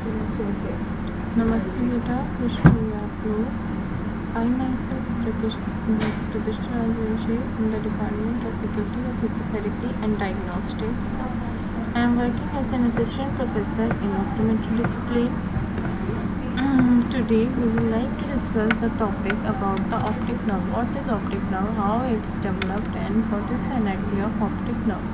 नमस्ते बेटा, खुश रहिए आप लोग। I myself Pratishtha Rajvanshi in the Department of Faculty of Physiotherapy and Diagnostics. I am working as an assistant professor in optometry discipline. Today we will like to discuss the topic about the optic nerve. What is optic nerve, how it's developed, and what is the anatomy of optic nerve.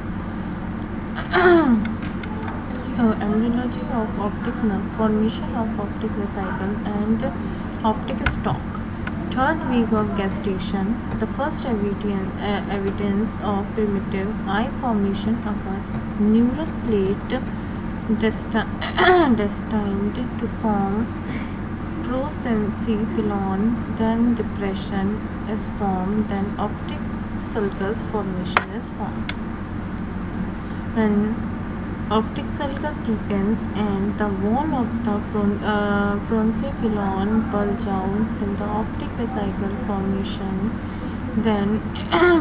So, embryology of optic nerve, formation of optic vesicle and optic stalk. Third week of gestation, the first evidence of primitive eye formation occurs. Neural plate destined to form prosencephalon, then depression is formed, then optic sulcus formation is formed. Then optic sulcus deepens and the wall of the prosencephalon bulge out, then the optic vesicle formation. Then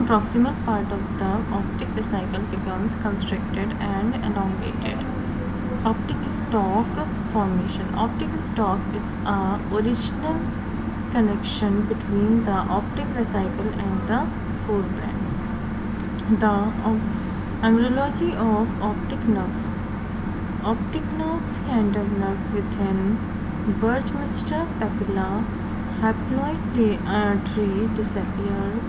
proximal part of the optic vesicle becomes constricted and elongated. Optic stalk formation. Optic stalk is a original connection between the optic vesicle and the forebrain. The embryology of optic nerve. Optic nerves can develop within Birchmeister papilla. Haploid tree disappears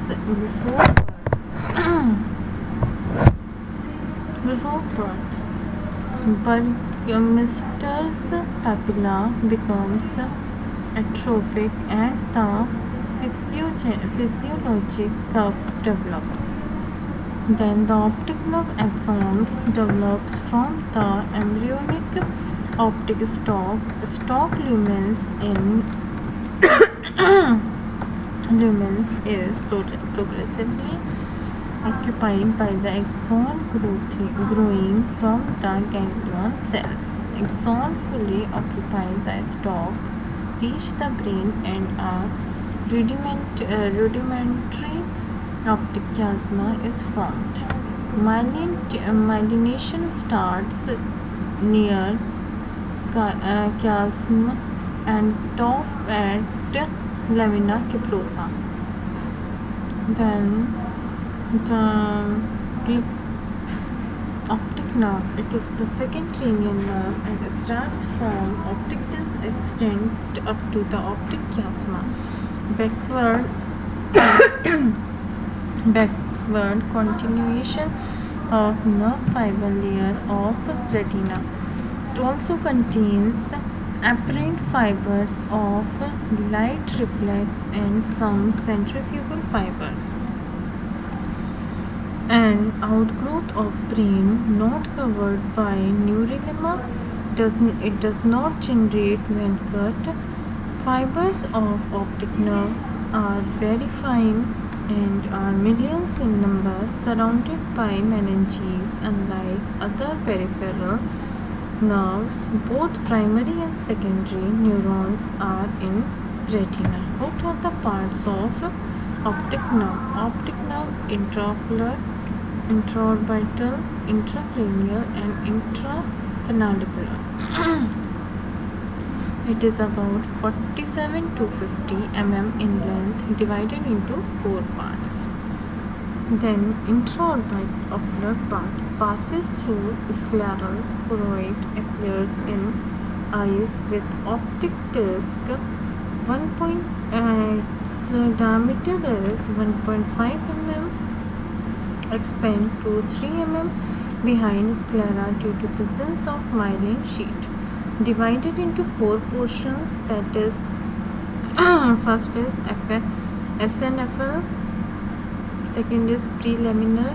before birth. Burmeister's papilla becomes atrophic and the physiologic curve develops. Then the optic nerve axons develops from the embryonic optic stalk. Stalk lumens is progressively occupied by the axon growing from the ganglion cells. Axon fully occupied the stalk reach the brain and a rudimentary optic chiasma is formed. Myelination starts near chiasm and stops at lamina cyphosa. Then the optic nerve, it is the second cranial nerve and starts from optic disc extend up to the optic chiasma. Backward continuation of nerve fiber layer of retina. It also contains apparent fibers of light reflex and some centrifugal fibers. An outgrowth of brain not covered by neurulema does not generate when cut. Fibers of optic nerve are very fine and are millions in number, surrounded by meninges. Unlike other peripheral nerves, both primary and secondary neurons are in retina. What are the parts of optic nerve? Optic nerve: intraocular, intraorbital, intracranial, and intracanalicular. It is about 47 to 50 mm in length, divided into 4 parts. Then intraocular part passes through scleral choroid, appears in eyes with optic disc. Its diameter is 1.5 mm, expand to 3 mm behind sclera due to presence of myelin sheet. Divided into 4 portions, that is, first is SNFL, second is prelaminar,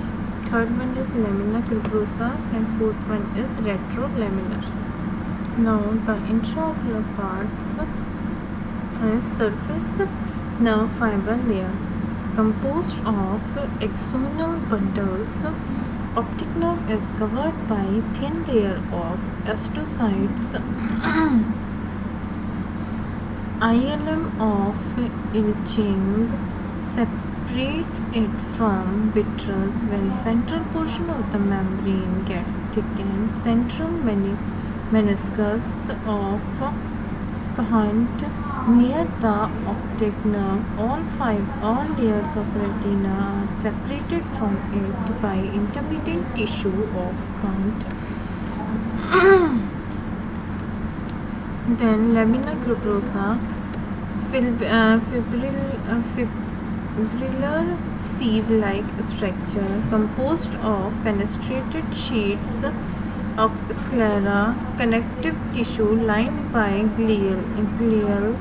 third one is lamina cribrosa, and fourth one is retrolaminar. Now the intraocular parts is surface nerve fiber layer composed of axonal bundles. Optic nerve is covered by thin layer of astrocytes. ILM of Ilching separates it from vitreous when central portion of the membrane gets thickened. Central meniscus of Cahant near the optic nerve. All layers of retina are separated from it by intermediate tissue of Cahant. Then lamina cribrosa, fibrillar sieve-like structure composed of fenestrated sheets of sclera, connective tissue lined by glial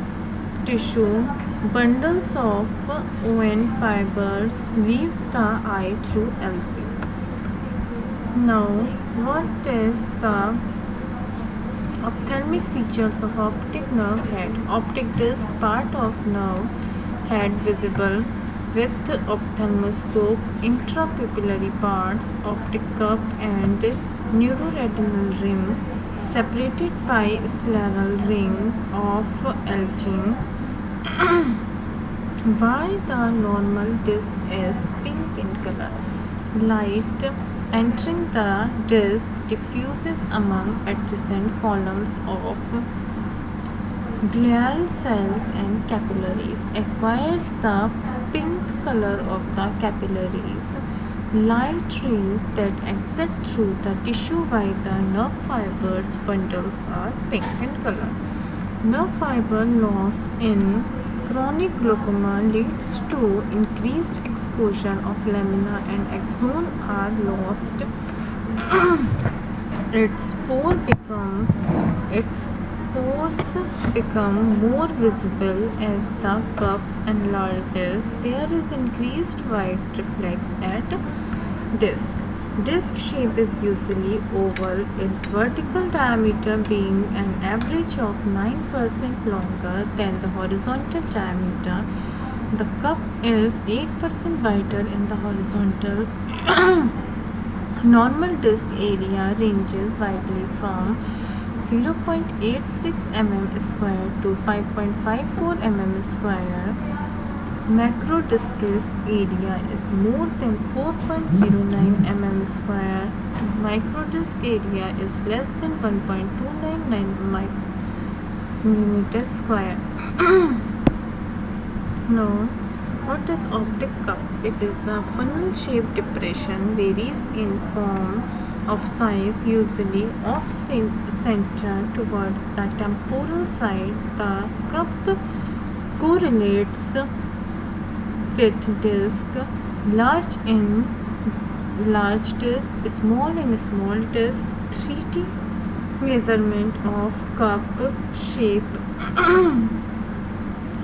tissue. Bundles of ON fibers leave the eye through LC. Now, what is the ophthalmic features of optic nerve head? Optic disc, part of nerve head visible with ophthalmoscope, intrapupillary parts, optic cup and neuroretinal rim separated by scleral ring of Elgin. Why the normal disc is pink in color? Light entering the disc diffuses among adjacent columns of glial cells and capillaries, acquires the pink color of the capillaries. Light rays that exit through the tissue via the nerve fibers bundles are pink in color. Nerve fiber loss in chronic glaucoma leads to increased exposure of lamina and axon are lost. Its pores become more visible as the cup enlarges. There is increased white reflex at disc. Disc shape is usually oval, its vertical diameter being an average of 9% longer than the horizontal diameter. The cup is 8% wider in the horizontal. Normal disc area ranges widely from 0.86 mm square to 5.54 mm square. Macrodiscus area is more than 4.09 mm square. Microdisc area is less than 1.299 mm square. Now, what is optic cup? It is a funnel-shaped depression, varies in form of size, usually off center towards the temporal side. The cup correlates with disc, large in large disc, small in small disc. 3D measurement of cup shape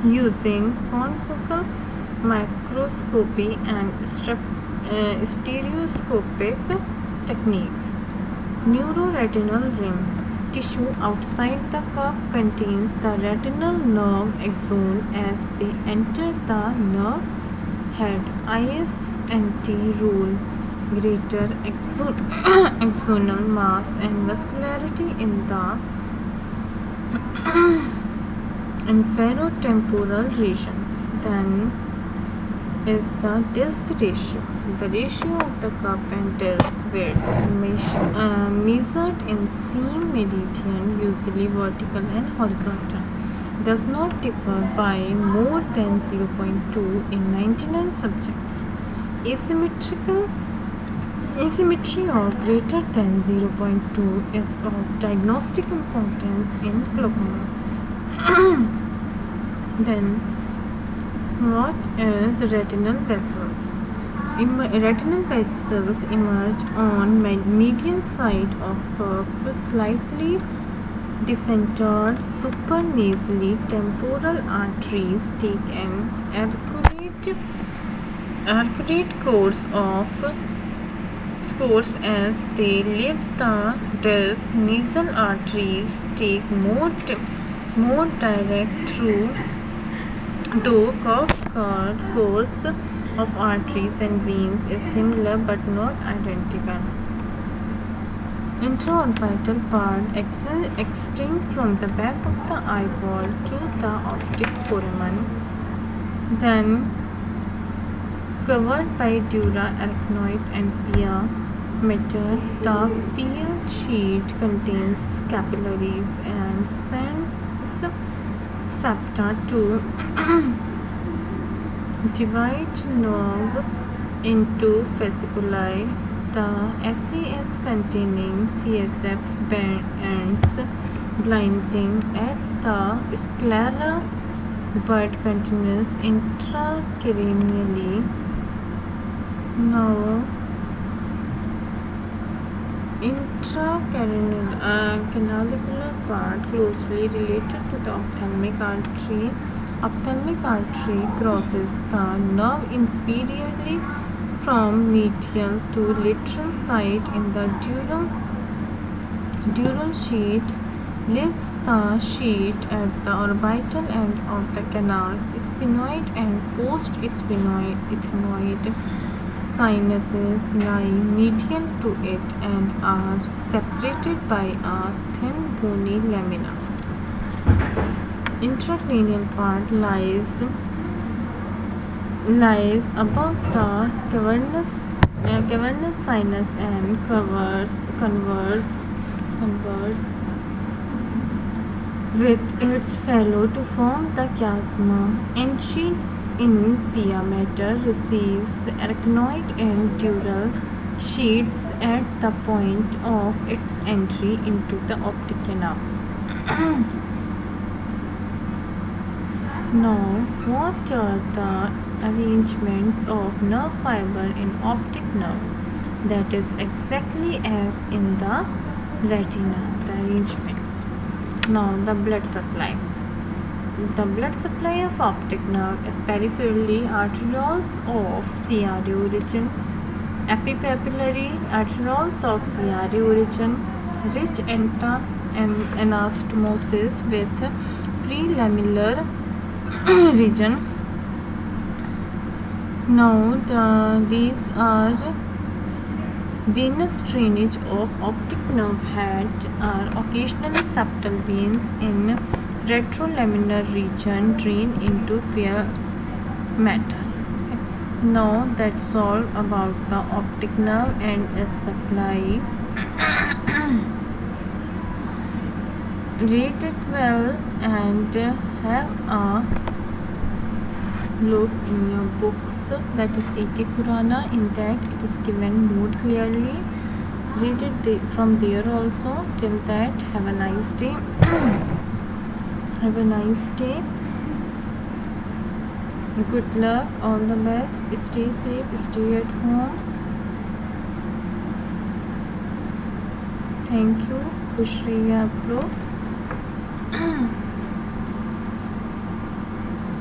using confocal microscopy and stereoscopic techniques. Neuroretinal rim tissue outside the cup contains the retinal nerve axon. As they enter the nerve head, ISNT rule greater axonal mass and vascularity in the inferotemporal region. Then is the disc ratio. The ratio of the cup and disc width measured in seam meridian, usually vertical and horizontal, does not differ by more than 0.2 in 99 subjects. Asymmetry of greater than 0.2 is of diagnostic importance in glaucoma. Then, what is retinal vessels? Retinal vessels emerge on median side of cup, slightly decentered supernasally. Temporal arteries take an arcuate course as they leave the disc. Nasal arteries take more direct through, though curved course of arteries and veins is similar but not identical. Intraorbital part extend from the back of the eyeball to the optic foramen, then covered by dura, arachnoid and pia mater. The pia sheet contains capillaries and sends septa to divide nerve into fasciculi. The SCS containing CSF ends blinding at the sclera but continues intracranially. Now, intracanalicula part closely related to the ophthalmic artery. Ophthalmic artery crosses the nerve inferiorly from medial to lateral side in the dural sheet, leaves the sheet at the orbital end of the canal. Sphenoid and post-sphenoid sinuses lie medial to it and are separated by a thin bony lamina. Intracranial part lies above the cavernous sinus and converges with its fellow to form the chiasma. Ensheets in pia mater receives arachnoid and dural sheets at the point of its entry into the optic canal. Now, what are the arrangements of nerve fiber in optic nerve? That is exactly as in the retina, the arrangements. Now, the blood supply. The blood supply of optic nerve is peripherally arterioles of CRA origin, epipapillary arterioles of CRA origin, rich anastomosis with prelamellar region. Now, these are venous drainage of optic nerve head are occasionally septal veins in retrolaminar region drain into pia mater. Now that's all about the optic nerve and its supply. Read it well and have a look in your books, that is A.K. Khurana. In that it is given more clearly. Read it from there also. Till that, have a nice day. Have a nice day. Good luck, all the best. Stay safe, stay at home. Thank you. खुश रहिए आप लोग.